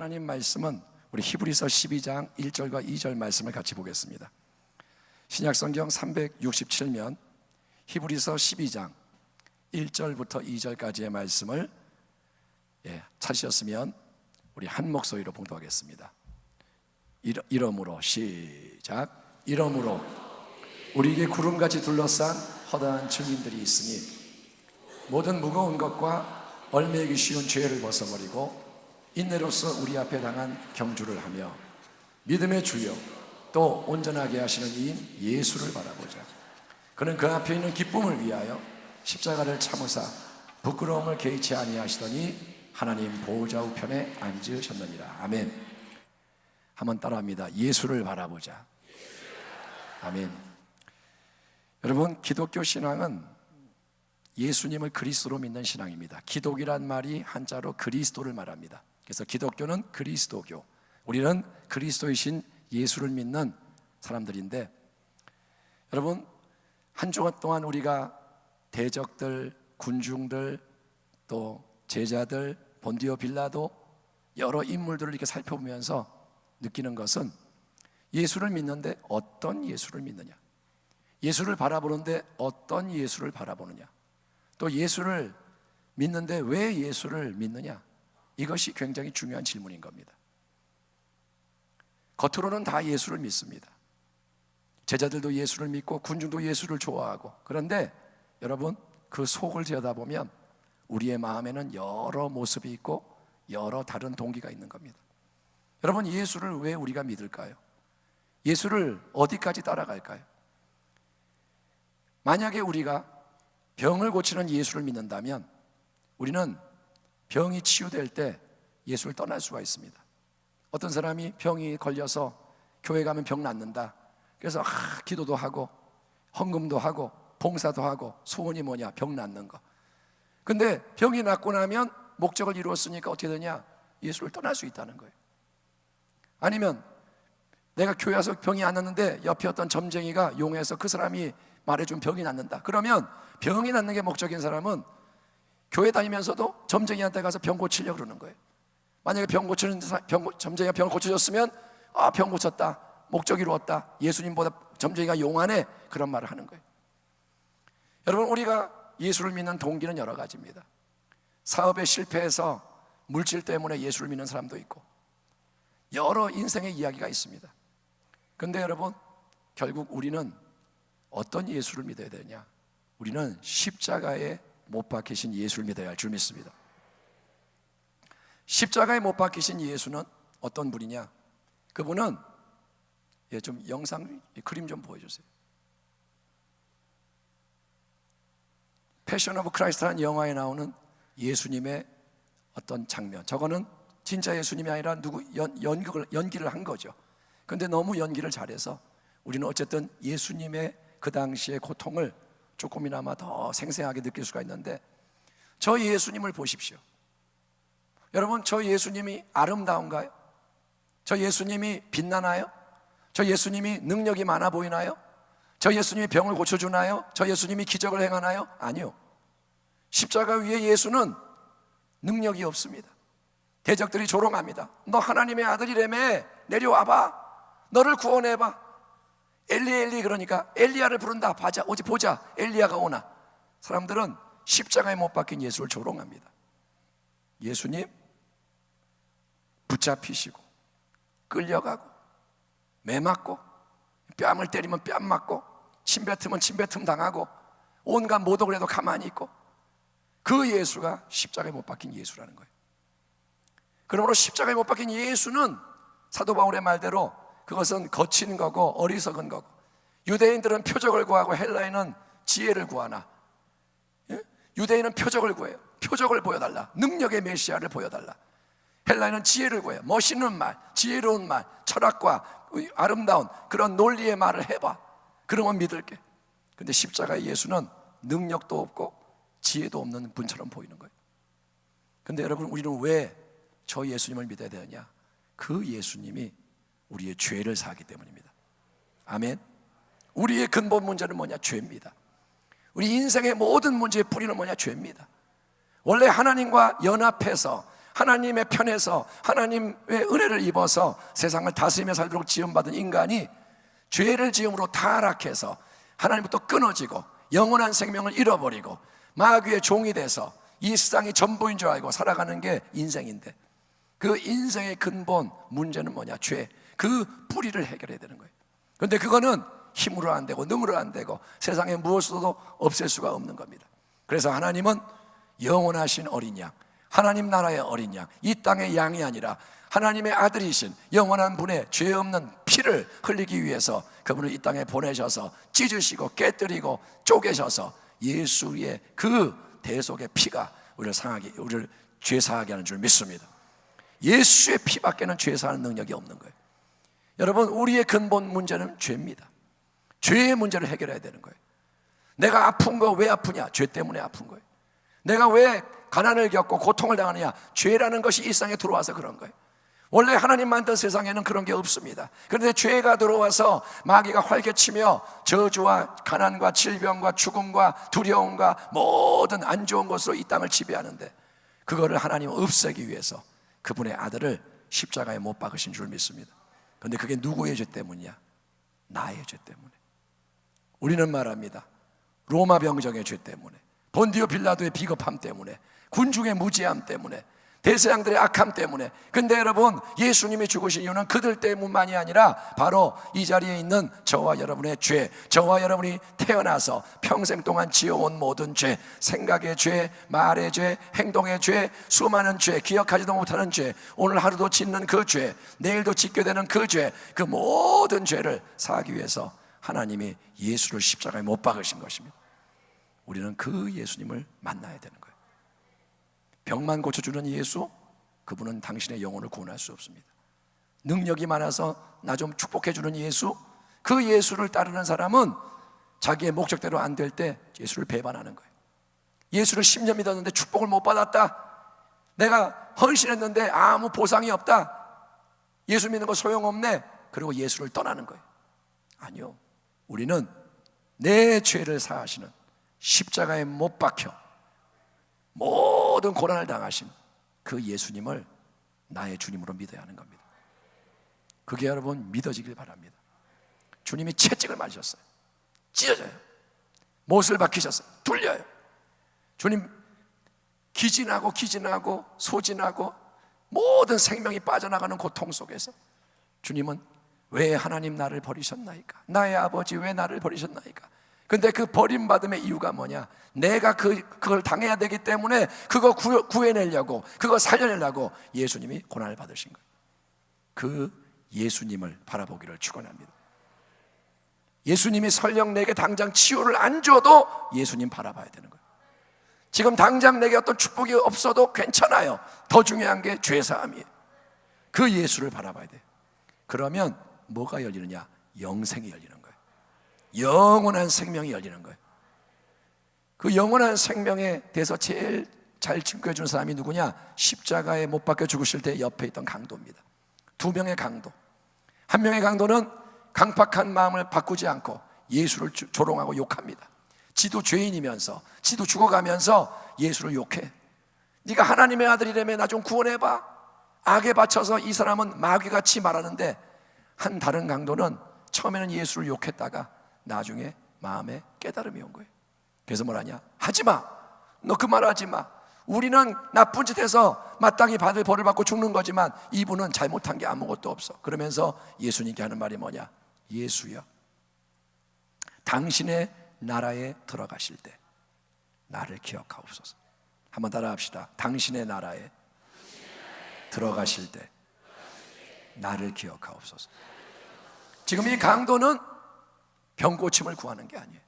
하나님 말씀은 우리 히브리서 12장 1절과 2절 말씀을 같이 보겠습니다. 신약성경 367면 히브리서 12장 1절부터 2절까지의 말씀을 찾으셨으면 우리 한 목소리로 봉독하겠습니다. 이러므로 시작. 이러므로 우리에게 구름같이 둘러싼 허다한 증인들이 있으니 모든 무거운 것과 얼매기 쉬운 죄를 벗어버리고 인내로서 우리 앞에 당한 경주를 하며 믿음의 주요 또 온전하게 하시는 이인 예수를 바라보자. 그는 그 앞에 있는 기쁨을 위하여 십자가를 참으사 부끄러움을 개의치 아니하시더니 하나님 보호자 우편에 앉으셨느니라. 아멘. 한번 따라합니다. 예수를 바라보자. 아멘. 여러분, 기독교 신앙은 예수님을 그리스도로 믿는 신앙입니다. 기독이란 말이 한자로 그리스도를 말합니다. 그래서 기독교는 그리스도교, 우리는 그리스도이신 예수를 믿는 사람들인데, 여러분, 한 주간 동안 우리가 대적들, 군중들, 또 제자들, 본디오 빌라도 여러 인물들을 이렇게 살펴보면서 느끼는 것은 예수를 믿는데 어떤 예수를 믿느냐, 예수를 바라보는데 어떤 예수를 바라보느냐, 또 예수를 믿는데 왜 예수를 믿느냐, 이것이 굉장히 중요한 질문인 겁니다. 겉으로는 다 예수를 믿습니다. 제자들도 예수를 믿고 군중도 예수를 좋아하고, 그런데 여러분, 그 속을 들여다보면 우리의 마음에는 여러 모습이 있고 여러 다른 동기가 있는 겁니다. 여러분, 예수를 왜 우리가 믿을까요? 예수를 어디까지 따라갈까요? 만약에 우리가 병을 고치는 예수를 믿는다면 우리는 병이 치유될 때 예수를 떠날 수가 있습니다. 어떤 사람이 병이 걸려서 교회 가면 병 낫는다, 그래서 기도도 하고 헌금도 하고 봉사도 하고 소원이 뭐냐? 병 낫는 거. 근데 병이 낫고 나면 목적을 이루었으니까 어떻게 되냐? 예수를 떠날 수 있다는 거예요. 아니면 내가 교회 와서 병이 안 낫는데 옆에 어떤 점쟁이가 용해서 그 사람이 말해준 병이 낫는다. 그러면 병이 낫는 게 목적인 사람은 교회 다니면서도 점쟁이한테 가서 병 고치려고 그러는 거예요. 만약에 점쟁이가 병을 고쳐줬으면 병 고쳤다, 목적 이루었다, 예수님보다 점쟁이가 용하네, 그런 말을 하는 거예요. 여러분, 우리가 예수를 믿는 동기는 여러 가지입니다. 사업에 실패해서 물질 때문에 예수를 믿는 사람도 있고 여러 인생의 이야기가 있습니다. 그런데 여러분, 결국 우리는 어떤 예수를 믿어야 되냐? 우리는 십자가에 못 박히신 예수를 믿어야 할 줄 믿습니다. 십자가에 못 박히신 예수는 어떤 분이냐? 그분은 좀 영상 그림 좀 보여주세요. 패션 오브 크라이스트라는 영화에 나오는 예수님의 어떤 장면, 저거는 진짜 예수님이 아니라 누구 연기를 한 거죠. 그런데 너무 연기를 잘해서 우리는 어쨌든 예수님의 그 당시의 고통을 조금이나마 더 생생하게 느낄 수가 있는데, 저 예수님을 보십시오. 여러분, 저 예수님이 아름다운가요? 저 예수님이 빛나나요? 저 예수님이 능력이 많아 보이나요? 저 예수님이 병을 고쳐주나요? 저 예수님이 기적을 행하나요? 아니요. 십자가 위에 예수는 능력이 없습니다. 대적들이 조롱합니다. 너 하나님의 아들이라며, 내려와봐, 너를 구원해봐. 엘리 그러니까 엘리야를 부른다. 어디 보자, 엘리야가 오나. 사람들은 십자가에 못 박힌 예수를 조롱합니다. 예수님 붙잡히시고 끌려가고 매 맞고 뺨을 때리면 뺨 맞고 침 뱉으면 침 뱉음 당하고 온갖 모독을 해도 가만히 있고, 그 예수가 십자가에 못 박힌 예수라는 거예요. 그러므로 십자가에 못 박힌 예수는 사도 바울의 말대로 그것은 거친 거고 어리석은 거고, 유대인들은 표적을 구하고 헬라인은 지혜를 구하나, 유대인은 표적을 구해요. 표적을 보여달라, 능력의 메시아를 보여달라. 헬라인은 지혜를 구해요. 멋있는 말, 지혜로운 말, 철학과 아름다운 그런 논리의 말을 해봐, 그러면 믿을게. 근데 십자가의 예수는 능력도 없고 지혜도 없는 분처럼 보이는 거예요. 근데 여러분, 우리는 왜 저 예수님을 믿어야 되느냐? 그 예수님이 우리의 죄를 사하기 때문입니다. 아멘. 우리의 근본 문제는 뭐냐? 죄입니다. 우리 인생의 모든 문제의 뿌리는 뭐냐? 죄입니다. 원래 하나님과 연합해서 하나님의 편에서 하나님의 은혜를 입어서 세상을 다스리며 살도록 지음받은 인간이 죄를 지음으로 타락해서 하나님부터 끊어지고 영원한 생명을 잃어버리고 마귀의 종이 돼서 이 세상이 전부인 줄 알고 살아가는 게 인생인데, 그 인생의 근본 문제는 뭐냐? 죄. 그 뿌리를 해결해야 되는 거예요. 그런데 그거는 힘으로 안 되고 능으로 안 되고 세상에 무엇으로도 없앨 수가 없는 겁니다. 그래서 하나님은 영원하신 어린 양, 하나님 나라의 어린 양, 이 땅의 양이 아니라 하나님의 아들이신 영원한 분의 죄 없는 피를 흘리기 위해서 그분을 이 땅에 보내셔서 찢으시고 깨뜨리고 쪼개셔서 예수의 그 대속의 피가 우리를 죄 사하게 하는 줄 믿습니다. 예수의 피밖에는 죄 사하는 능력이 없는 거예요. 여러분, 우리의 근본 문제는 죄입니다. 죄의 문제를 해결해야 되는 거예요. 내가 아픈 거 왜 아프냐? 죄 때문에 아픈 거예요. 내가 왜 가난을 겪고 고통을 당하느냐? 죄라는 것이 일상에 들어와서 그런 거예요. 원래 하나님 만든 세상에는 그런 게 없습니다. 그런데 죄가 들어와서 마귀가 활개치며 저주와 가난과 질병과 죽음과 두려움과 모든 안 좋은 것으로 이 땅을 지배하는데, 그거를 하나님은 없애기 위해서 그분의 아들을 십자가에 못 박으신 줄 믿습니다. 그런데 그게 누구의 죄 때문이냐? 나의 죄 때문에. 우리는 말합니다. 로마 병정의 죄 때문에, 본디오 빌라도의 비겁함 때문에, 군중의 무지함 때문에, 대서양들의 악함 때문에. 근데 여러분, 예수님이 죽으신 이유는 그들 때문만이 아니라 바로 이 자리에 있는 저와 여러분의 죄, 저와 여러분이 태어나서 평생 동안 지어온 모든 죄, 생각의 죄, 말의 죄, 행동의 죄, 수많은 죄, 기억하지도 못하는 죄, 오늘 하루도 짓는 그 죄, 내일도 짓게 되는 그 죄, 그 모든 죄를 사하기 위해서 하나님이 예수를 십자가에 못 박으신 것입니다. 우리는 그 예수님을 만나야 되는 거예요. 병만 고쳐주는 예수, 그분은 당신의 영혼을 구원할 수 없습니다. 능력이 많아서 나 좀 축복해주는 예수, 그 예수를 따르는 사람은 자기의 목적대로 안 될 때 예수를 배반하는 거예요. 예수를 10년 믿었는데 축복을 못 받았다, 내가 헌신했는데 아무 보상이 없다, 예수 믿는 거 소용없네, 그리고 예수를 떠나는 거예요. 아니요, 우리는 내 죄를 사하시는 십자가에 못 박혀 모든 고난을 당하신 그 예수님을 나의 주님으로 믿어야 하는 겁니다. 그게 여러분 믿어지길 바랍니다. 주님이 채찍을 맞으셨어요. 찢어져요. 못을 박히셨어요. 뚫려요. 주님 기진하고 소진하고 모든 생명이 빠져나가는 고통 속에서 주님은 왜 하나님 나를 버리셨나이까? 나의 아버지 왜 나를 버리셨나이까? 근데 그 버림받음의 이유가 뭐냐? 내가 그걸 당해야 되기 때문에 그거 구해내려고, 그거 살려내려고 예수님이 고난을 받으신 거예요. 그 예수님을 바라보기를 축원합니다. 예수님이 설령 내게 당장 치유를 안 줘도 예수님 바라봐야 되는 거예요. 지금 당장 내게 어떤 축복이 없어도 괜찮아요. 더 중요한 게 죄사함이에요. 그 예수를 바라봐야 돼요. 그러면 뭐가 열리느냐? 영생이 열리는 거예요. 영원한 생명이 열리는 거예요. 그 영원한 생명에 대해서 제일 잘 증거해 주는 사람이 누구냐? 십자가에 못 박혀 죽으실 때 옆에 있던 강도입니다. 두 명의 강도. 한 명의 강도는 강팍한 마음을 바꾸지 않고 예수를 조롱하고 욕합니다. 지도 죄인이면서, 지도 죽어가면서 예수를 욕해. 네가 하나님의 아들이라며 나 좀 구원해봐. 악에 바쳐서 이 사람은 마귀같이 말하는데, 한 다른 강도는 처음에는 예수를 욕했다가 나중에 마음에 깨달음이 온 거예요. 그래서 뭐라냐? 하지마, 너 그 말 하지마. 우리는 나쁜 짓 해서 마땅히 받을 벌을 받고 죽는 거지만 이분은 잘못한 게 아무것도 없어. 그러면서 예수님께 하는 말이 뭐냐? 예수여, 당신의 나라에 들어가실 때 나를 기억하옵소서. 한번 따라 합시다. 당신의 나라에 들어가실 때 나를 기억하옵소서. 지금 이 강도는 병 고침을 구하는 게 아니에요.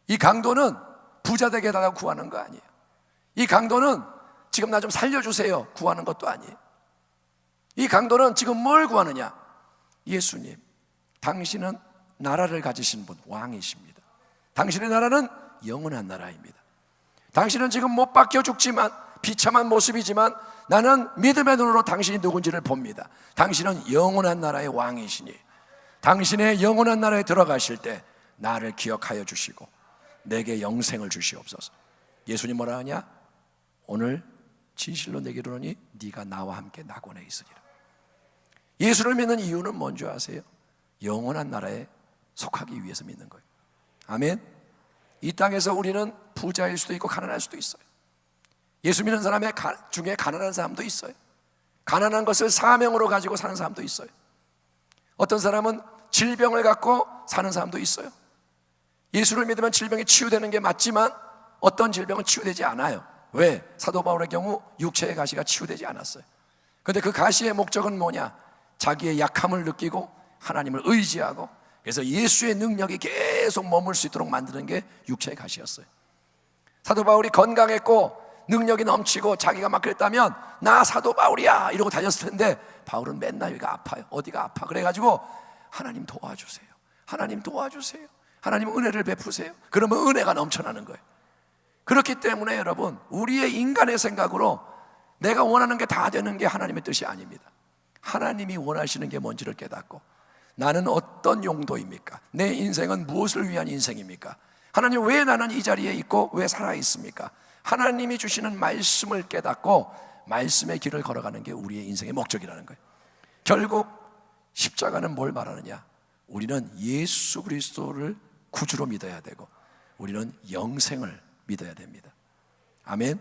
이 강도는 부자 되게 해달라고 구하는 거 아니에요. 이 강도는 지금 나 좀 살려주세요 구하는 것도 아니에요. 이 강도는 지금 뭘 구하느냐? 예수님, 당신은 나라를 가지신 분, 왕이십니다. 당신의 나라는 영원한 나라입니다. 당신은 지금 못 박혀 죽지만, 비참한 모습이지만 나는 믿음의 눈으로 당신이 누군지를 봅니다. 당신은 영원한 나라의 왕이시니 당신의 영원한 나라에 들어가실 때 나를 기억하여 주시고 내게 영생을 주시옵소서. 예수님 뭐라 하냐? 오늘 진실로 내게 이르노니 네가 나와 함께 낙원에 있으리라. 예수를 믿는 이유는 뭔지 아세요? 영원한 나라에 속하기 위해서 믿는 거예요. 아멘. 이 땅에서 우리는 부자일 수도 있고 가난할 수도 있어요. 예수 믿는 사람 중에 가난한 사람도 있어요. 가난한 것을 사명으로 가지고 사는 사람도 있어요. 어떤 사람은 질병을 갖고 사는 사람도 있어요. 예수를 믿으면 질병이 치유되는 게 맞지만 어떤 질병은 치유되지 않아요. 왜? 사도 바울의 경우 육체의 가시가 치유되지 않았어요. 그런데 그 가시의 목적은 뭐냐? 자기의 약함을 느끼고 하나님을 의지하고, 그래서 예수의 능력이 계속 머물 수 있도록 만드는 게 육체의 가시였어요. 사도 바울이 건강했고 능력이 넘치고 자기가 막 그랬다면 나 사도 바울이야 이러고 다녔을 텐데, 바울은 맨날 여기가 아파요. 어디가 아파. 그래가지고 하나님 도와주세요, 하나님 도와주세요, 하나님 은혜를 베푸세요. 그러면 은혜가 넘쳐나는 거예요. 그렇기 때문에 여러분, 우리의 인간의 생각으로 내가 원하는 게 다 되는 게 하나님의 뜻이 아닙니다. 하나님이 원하시는 게 뭔지를 깨닫고, 나는 어떤 용도입니까? 내 인생은 무엇을 위한 인생입니까? 하나님, 왜 나는 이 자리에 있고 왜 살아있습니까? 하나님이 주시는 말씀을 깨닫고 말씀의 길을 걸어가는 게 우리의 인생의 목적이라는 거예요. 결국 십자가는 뭘 말하느냐? 우리는 예수 그리스도를 구주로 믿어야 되고 우리는 영생을 믿어야 됩니다. 아멘.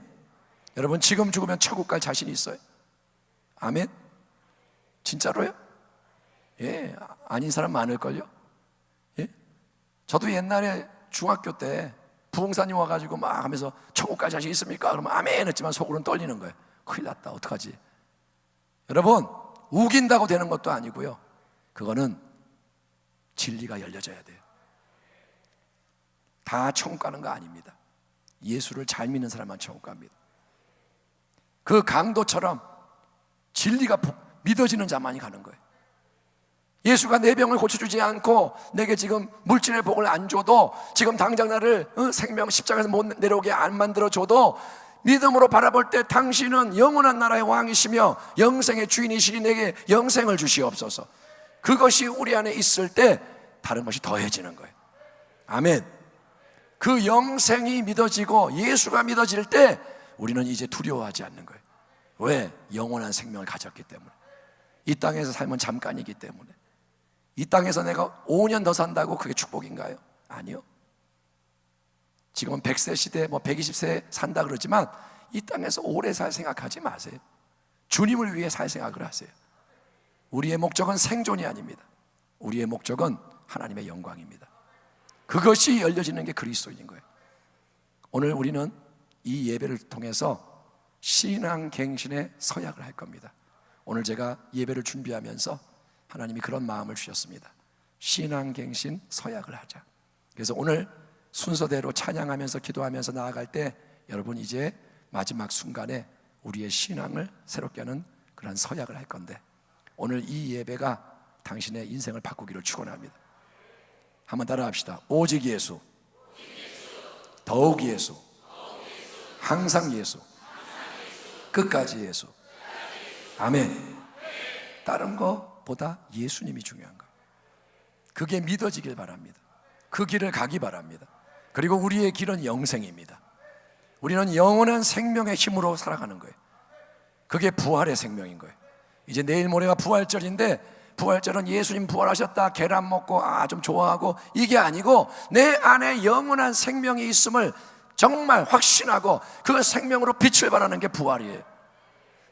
여러분, 지금 죽으면 천국 갈 자신이 있어요? 아멘. 진짜로요? 예, 아닌 사람 많을걸요? 예? 저도 옛날에 중학교 때 부흥사님 와가지고 막 하면서 천국 갈 자신 있습니까? 그러면 아멘 했지만 속으로는 떨리는 거예요. 큰일 났다, 어떡하지? 여러분, 우긴다고 되는 것도 아니고요, 그거는 진리가 열려져야 돼요. 다 천국 가는 거 아닙니다. 예수를 잘 믿는 사람만 천국 갑니다. 그 강도처럼 진리가 믿어지는 자만이 가는 거예요. 예수가 내 병을 고쳐주지 않고 내게 지금 물질의 복을 안 줘도, 지금 당장 나를 생명 십자가에서 못 내려오게 안 만들어줘도, 믿음으로 바라볼 때 당신은 영원한 나라의 왕이시며 영생의 주인이시니 내게 영생을 주시옵소서. 그것이 우리 안에 있을 때 다른 것이 더해지는 거예요. 아멘. 그 영생이 믿어지고 예수가 믿어질 때 우리는 이제 두려워하지 않는 거예요. 왜? 영원한 생명을 가졌기 때문에. 이 땅에서 살면 잠깐이기 때문에. 이 땅에서 내가 5년 더 산다고 그게 축복인가요? 아니요. 지금은 100세 시대, 120세 산다 그러지만 이 땅에서 오래 살 생각하지 마세요. 주님을 위해 살 생각을 하세요. 우리의 목적은 생존이 아닙니다. 우리의 목적은 하나님의 영광입니다. 그것이 열려지는 게 그리스도인인 거예요. 오늘 우리는 이 예배를 통해서 신앙갱신의 서약을 할 겁니다. 오늘 제가 예배를 준비하면서 하나님이 그런 마음을 주셨습니다. 신앙갱신 서약을 하자. 그래서 오늘 순서대로 찬양하면서 기도하면서 나아갈 때 여러분, 이제 마지막 순간에 우리의 신앙을 새롭게 하는 그런 서약을 할 건데, 오늘 이 예배가 당신의 인생을 바꾸기를 축원합니다. 한번 따라합시다. 오직 예수, 더욱 예수, 항상 예수, 끝까지 예수. 아멘. 다른 것보다 예수님이 중요한 거예요. 그게 믿어지길 바랍니다. 그 길을 가기 바랍니다. 그리고 우리의 길은 영생입니다. 우리는 영원한 생명의 힘으로 살아가는 거예요. 그게 부활의 생명인 거예요. 이제 내일 모레가 부활절인데, 부활절은 예수님 부활하셨다, 계란 먹고 좀 좋아하고, 이게 아니고 내 안에 영원한 생명이 있음을 정말 확신하고 그 생명으로 빛을 발하는 게 부활이에요.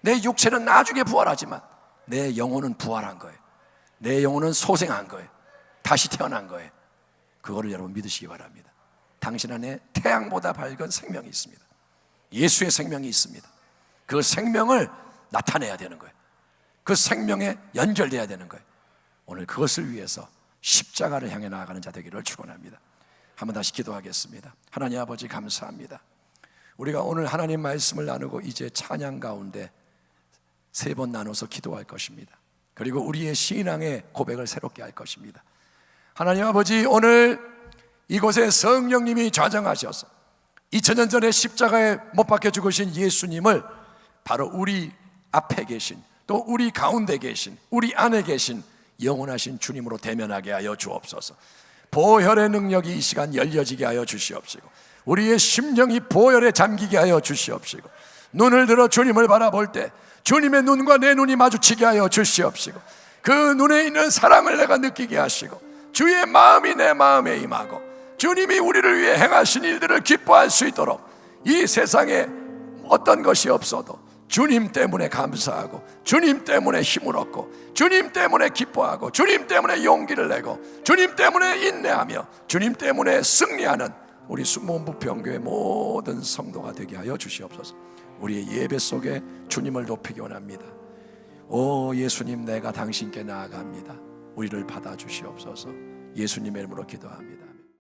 내 육체는 나중에 부활하지만 내 영혼은 부활한 거예요. 내 영혼은 소생한 거예요. 다시 태어난 거예요. 그거를 여러분 믿으시기 바랍니다. 당신 안에 태양보다 밝은 생명이 있습니다. 예수의 생명이 있습니다. 그 생명을 나타내야 되는 거예요. 그 생명에 연결돼야 되는 거예요. 오늘 그것을 위해서 십자가를 향해 나아가는 자 되기를 축원합니다. 한번 다시 기도하겠습니다. 하나님 아버지, 감사합니다. 우리가 오늘 하나님 말씀을 나누고 이제 찬양 가운데 3번 나눠서 기도할 것입니다. 그리고 우리의 신앙의 고백을 새롭게 할 것입니다. 하나님 아버지, 오늘 이곳에 성령님이 좌정하셔서 2000년 전에 십자가에 못 박혀 죽으신 예수님을 바로 우리 앞에 계신, 또 우리 가운데 계신, 우리 안에 계신 영원하신 주님으로 대면하게 하여 주옵소서. 보혈의 능력이 이 시간 열려지게 하여 주시옵시고, 우리의 심령이 보혈에 잠기게 하여 주시옵시고, 눈을 들어 주님을 바라볼 때 주님의 눈과 내 눈이 마주치게 하여 주시옵시고, 그 눈에 있는 사랑을 내가 느끼게 하시고, 주의 마음이 내 마음에 임하고, 주님이 우리를 위해 행하신 일들을 기뻐할 수 있도록, 이 세상에 어떤 것이 없어도 주님 때문에 감사하고, 주님 때문에 힘을 얻고, 주님 때문에 기뻐하고, 주님 때문에 용기를 내고, 주님 때문에 인내하며, 주님 때문에 승리하는 우리 순복음부평교회 모든 성도가 되게 하여 주시옵소서. 우리의 예배 속에 주님을 높이기 원합니다. 오 예수님, 내가 당신께 나아갑니다. 우리를 받아주시옵소서. 예수님의 이름으로 기도합니다.